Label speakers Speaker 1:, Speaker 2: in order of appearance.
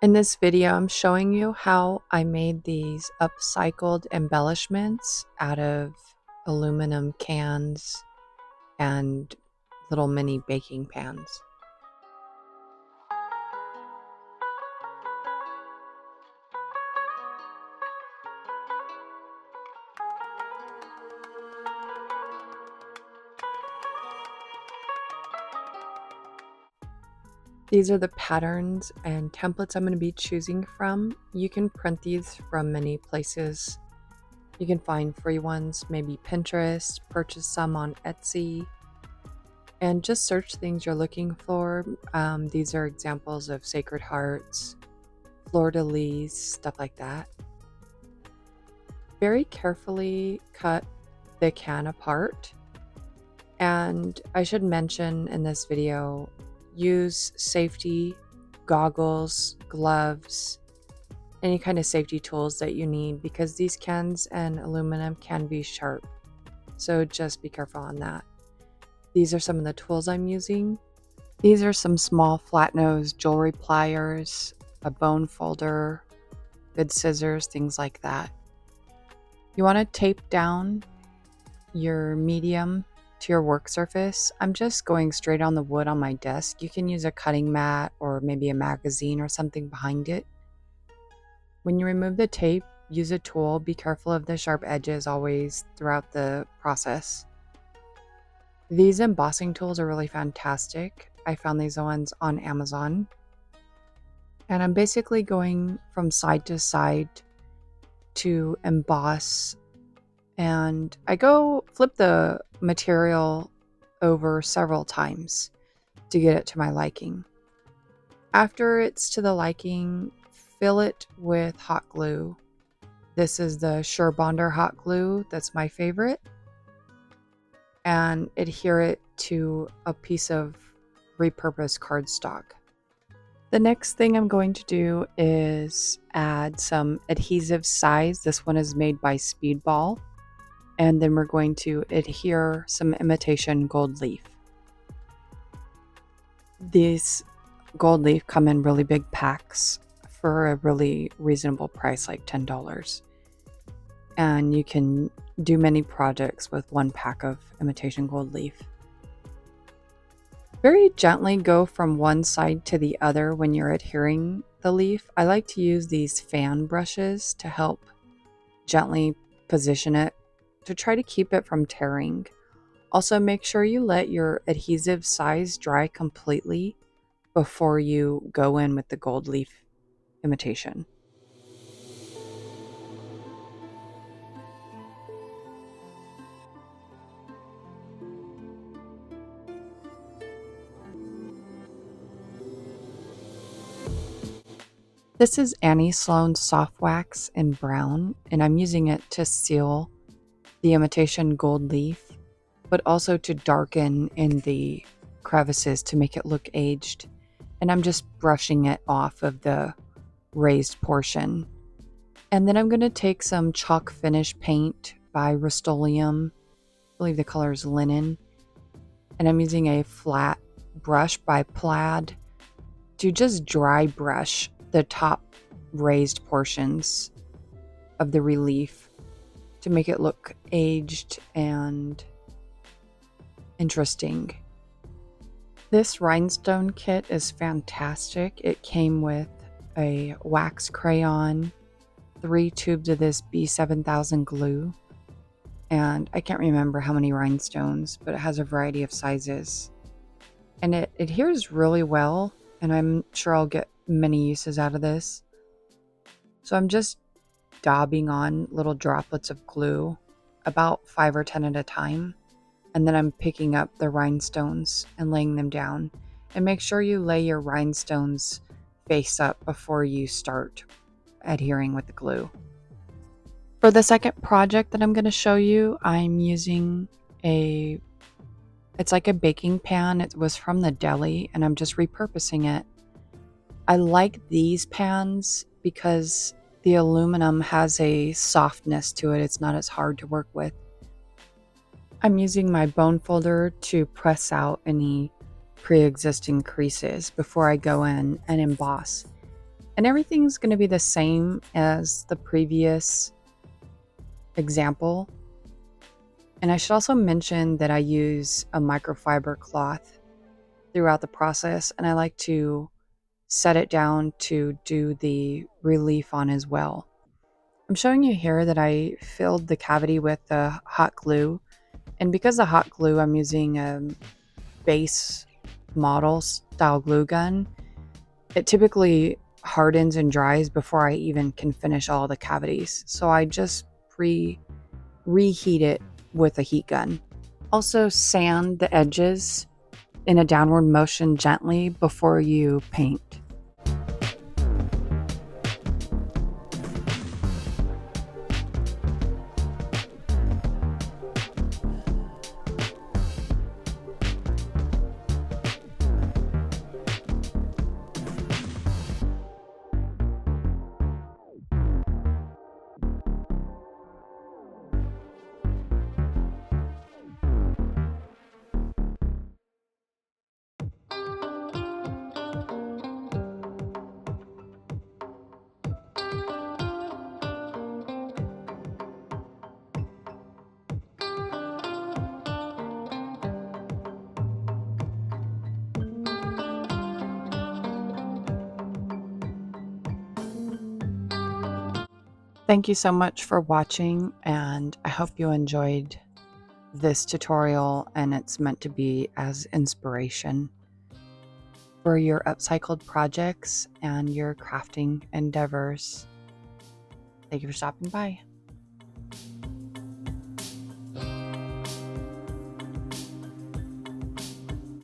Speaker 1: In this video, I'm showing you how I made these upcycled embellishments out of aluminum cans and little mini baking pans. These are the patterns and templates I'm going to be choosing from. You can print these from many places. You can find free ones, maybe Pinterest, purchase some on Etsy, and just search things you're looking for. These are examples of sacred hearts, fleur-de-lis, stuff like that. Very carefully cut the can apart. And I should mention in this video, use safety goggles, gloves, any kind of safety tools that you need because these cans and aluminum can be sharp. So just be careful on that. These are some of the tools I'm using. These are some small flat nose jewelry pliers, a bone folder, good scissors, things like that. You want to tape down your medium to your work surface. I'm just going straight on the wood on my desk. You can use a cutting mat or maybe a magazine or something behind it. When you remove the tape, use a tool. Be careful of the sharp edges always throughout the process. These embossing tools are really fantastic. I found these ones on Amazon. And I'm basically going from side to side to emboss, and I go flip the material over several times to get it to my liking. After it's to the liking, fill it with hot glue. This is the Surebonder hot glue, that's my favorite, and adhere it to a piece of repurposed cardstock. The next thing I'm going to do is add some adhesive size. This one is made by Speedball. And then we're going to adhere some imitation gold leaf. These gold leaf come in really big packs for a really reasonable price, like $10. And you can do many projects with one pack of imitation gold leaf. Very gently go from one side to the other when you're adhering the leaf. I like to use these fan brushes to help gently position it to try to keep it from tearing. Also, make sure you let your adhesive size dry completely before you go in with the gold leaf imitation. This is Annie Sloan's Soft Wax in brown, and I'm using it to seal the imitation gold leaf, but also to darken in the crevices to make it look aged. And I'm just brushing it off of the raised portion. And then I'm going to take some chalk finish paint by Rust-Oleum. I believe the color is linen. And I'm using a flat brush by Plaid to just dry brush the top raised portions of the relief to make it look aged and interesting. This rhinestone kit is fantastic. It came with a wax crayon, 3 tubes of this B7000 glue, and I can't remember how many rhinestones, but it has a variety of sizes. And it adheres really well, and I'm sure I'll get many uses out of this. So I'm just daubing on little droplets of glue, about 5 or 10 at a time. And then I'm picking up the rhinestones and laying them down. And make sure you lay your rhinestones face up before you start adhering with the glue. For the second project that I'm going to show you, I'm using it's like a baking pan. It was from the deli, and I'm just repurposing it. I like these pans because the aluminum has a softness to it. It's not as hard to work with. I'm using my bone folder to press out any pre-existing creases before I go in and emboss. And everything's going to be the same as the previous example. And I should also mention that I use a microfiber cloth throughout the process, and I like to set it down to do the relief on as well. I'm showing you here that I filled the cavity with the hot glue, and because the hot glue, I'm using a base model style glue gun. It typically hardens and dries before I even can finish all the cavities, so I just reheat it with a heat gun. Also, sand the edges in a downward motion gently before you paint. Thank you so much for watching, and I hope you enjoyed this tutorial, and it's meant to be as inspiration for your upcycled projects and your crafting endeavors. Thank you for stopping by.